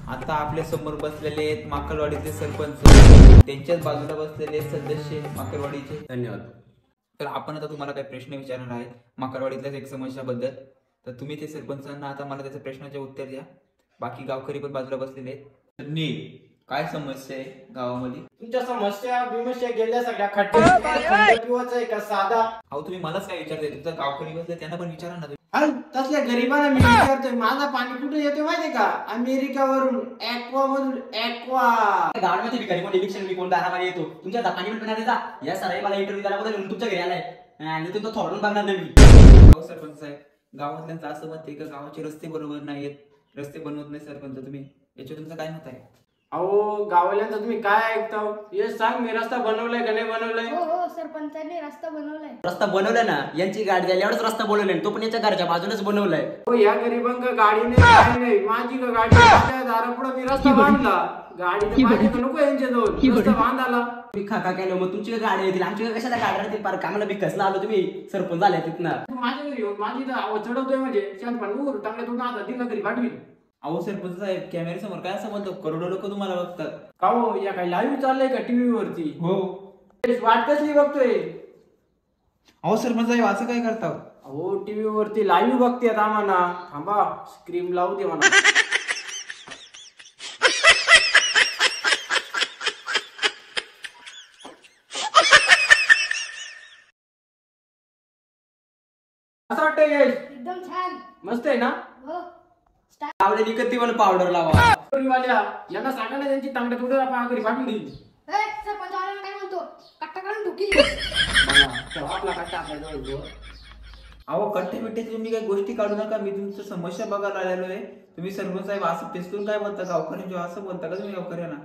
आता आपल्या समोर बसलेले आहेत माकलवाडीचे सरपंच, त्यांच्याच बाजूला बसलेले सदस्य माकलवाडीचे. धन्यवाद. तर आपण आता तुम्हाला काही प्रश्न विचारणार आहेत माकलवाडीतल्याच एक समस्याबद्दल. तर तुम्ही ते सरपंचांना आता मला त्याच्या प्रश्नाचे उत्तर द्या. बाकी गावकरी पण बाजूला बसलेले आहेत. नीट काय समस्या आहे गावामध्ये? तुमच्या समस्या विमर्शा गेल्या सगळ्या खड्डे पिवायचं आहे का साधा? अहो तुम्ही मलाच काय विचारताय? तुमचा गावकरी बसले त्यांना पण विचारा ना. तसल्या गरीबांना मी विचारतोय, माझा पाणी कुठे येते माहितीये का? अमेरिकावरून, ऍक्वा मधून. ऍक्वा गावामध्ये भिकारी कोण इलेक्शन कोण दारामध्ये येतो, तुमच्या पाणी पण पिणार जा. या सराई मला इंटरव्ह्यू द्यायला बघा तुमच्या घरी आलाय आणि तुमचं थोडून बघणार नाही मी. सरपंच साहेब, गावातल्यांचं असं मत आहे का गावाचे रस्ते बरोबर नाहीत, रस्ते बनवत नाही सरपंच, तुम्ही याच्यावर तुमचं काय मत आहे? अहो गावाल्यांचं तुम्ही काय ऐकता? हे सांग, मी रस्ता बनवलाय का नाही बनवलाय? हो सरपंचाने रस्ता बनवलाय. रस्ता बनवलाय ना, यांची गाडी झाली एवढाच रस्ता बनवलाय, तो पण याच्या घरच्या बाजूलाच बनवलाय. हो या गरीबांका गाडी नाही, काय नाही, माझी का गाडी दारापुढे मी रस्ता बांधला. गाडी तर माझी का नको यांच्याजवळ, रस्ता बांधाला. मी खाका केलं, मग तुमची गाडी येतील, आमची कशाला गाडी राहतील? पार कामाला बिकसला आलो तुम्ही सरपंच झाले तिथनं. तू माझ्या घरी येऊन माझी चढवतोय म्हणजे शांतपणे उर टांगल्या तू आता दिला घरी पाठवी. अहो सरपंच साहेब, कॅमेरे समोर काय असं म्हणतो? करोडो लोक तुम्हाला बघतात. का हो, या काही लाईव्ह चाललंय का टीव्ही वरती? हो. वाट कसली बघतोय? अहो सरपंच साहेब असं काय करता? अहो टीव्ही वरती लाईव्ह बघतेत आम्हाला. थांबा स्क्रीन लावू दे मला. असं वाटतंय एकदम छान, मस्त आहे ना? हो. आवडे विकत ती मला पावडर लावा. यांना सांगा ना, त्यांची तांगड्या तुडे आपण घरी पाठवून देईल. सरपंच काय म्हणतो? कट्टा काढून ढुकी. आपला कट्टा आपल्या. अहो कट्टे बिट्टे तुम्ही काही गोष्टी काढू नका, मी तुमचं समस्या बघायला आलेलो आहे. तुम्ही सरपंच साहेब असं पेचकून काय बोलता गावकऱ्यांच्या? असं बोलता का तुम्ही गावकऱ्यांना?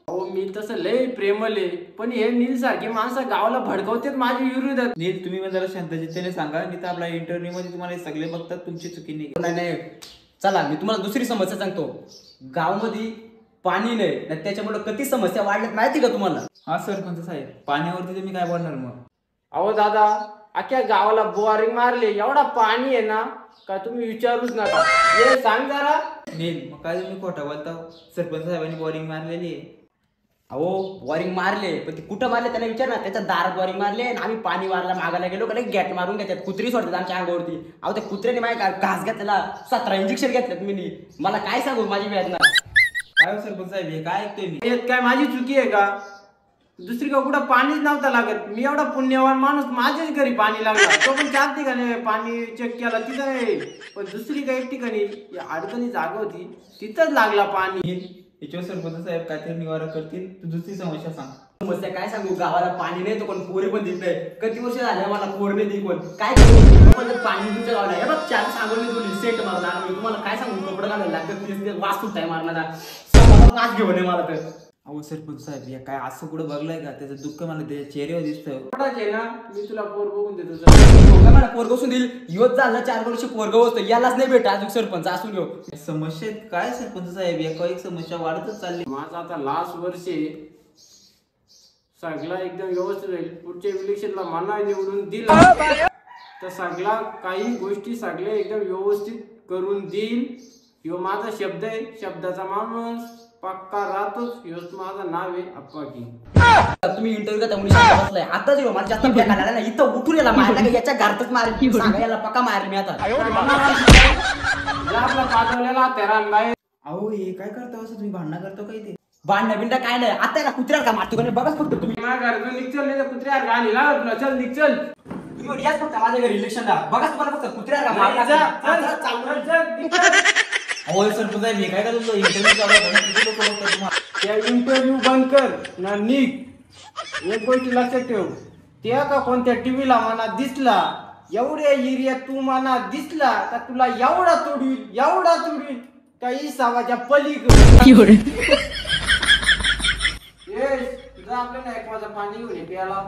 अहो मी तसं लय प्रेमल आहे, पण हे नील सारखे माणसं गावाला भडकवतात माझ्या विरोधात. नील तुम्ही मग जरा शांततेने सांगा, नाही तर आपल्या इंटरव्ह्यू मध्ये तुम्हाला सगळे बघतात, तुमची चुकी नाही. नाही चला, मी तुम्हाला दुसरी समस्या सांगतो. गावामध्ये पाणी नाही, त्याच्यामुळे किती समस्या वाढल्यात माहिती का तुम्हाला? हा सरपंच साहेब, पाण्यावरती तुम्ही काय बोलणार मग? अहो दादा, अख्ख्या गावाला बोरिंग मारले, एवढा पाणी आहे ना का तुम्ही विचारूच नका. हे सांग जरा. नील मग काय तुम्ही खोटं बोलता? सरपंच साहेबांनी बोरिंग मारलेली आहे. अहो वॉरिंग मारले, पण ते कुठं मारले त्याला विचार ना. त्याच्या दारात वॉरिंग मारले आणि आम्ही पाणी मारला मागायला गेलो का गॅट मारून घेतात, कुत्री सोडतात आमच्या अंगावरती. अहो त्या कुत्र्याने माझ्या घास घेतलेला, 17 इंजेक्शन घेतल्यात मी. मला काय सांगू माझी वेदना. काय सरपंच साहेब हे काय ऐकतोय मी? यात काय माझी चुकी आहे का? दुसरी का कुठं पाणीच नव्हतं लागत. मी एवढा पुण्यवान माणूस, माझ्याच घरी पाणी लागला. तो पण 4 ठिकाणी पाणी चेक केला तिथं नाही, पण दुसरी काही एक ठिकाणी अडचणी जागा होती तिथंच लागला पाणी. याच्यावर सरपंच साहेब काहीतरी निवारण करतील. तू दुसरी समस्या सांग. समस्या काय सांगू? गावाला पाणी नाही, तो कोण पोरे पण देत नाही. किती वर्ष झाले मला पोर नाही देत कोण. काय करू? पाणी तुमच्या गावाला हे बघ, 4 सांगून तुला सेट मारणार. मी तुम्हाला काय सांगू? कपडे घालायला लागतात, वास सुटाय मारणार. नाच घेऊन मला तर. अहो सरपंच साहेब या काय असं कुठं बघलाय का? त्याचं दुःख मला त्याच्या चेहऱ्यावर दिसतं. ना मी तुला पोर बघून देतो. मला पोरग असून देईल. युवत झालं 4 वर्ष पोरग होतं, यालाच नाही भेट अजून सरपंच असून घेऊ. समस्या काय सरपंच साहेब? एका एक समस्या वाढतच चालली. माझा आता लास्ट वर्ष सगळा एकदम व्यवस्थित होईल. पुढच्या इलेक्शनला मना निवडून दिला तर सगळा काही गोष्टी सगळ्या एकदम व्यवस्थित करून देईल. ह्यो माझा शब्द आहे, शब्दाचा माणूस पक्का राहतोच. ह्योच माझं नाव आहे अप्पाकी. तुम्ही इंटरव्ह्यू का मुली बसलाय आताच येऊ. मला जास्त फेक आला ना, इथं उठून याला मारला, याच्या घरातच मारेल. सांगा याला पक्का मारेल मी आता. आपला पाठवलेला तेरान बाई. अहो हे काय करता असं? तुम्ही भांडणं करतो काय? ते भांडणं बिंडा काय नाही. आता याला कुत्र्याला का मारतो का? बघाच फक्त तुम्ही. माझ्या घरातून निघचल नाही तर कुत्र्यावर गाणी लाव तुला. चल निघचल. तुम्ही याच फक्त माझ्या घरी इलेक्शनला बघा, तुम्हाला फक्त कुत्र्याला का मारला. अहो सरपंच साहेब हे काय का तुमचं इंटरव्ह्यू चालू होता? किती लोक बघतात तुम्हाला? त्या इंटरव्ह्यू बंद कर ना निघ. एक गोष्ट लक्षात ठेव, त्या का कोणत्या टीव्हीला मना दिसला, एवढ्या एरियात तू मना दिसला का तुला एवढा तोडवील काही सावाच्या पलीकडे. तुझा आपल्याला एक माझा पाणी घेऊन ये प्याला.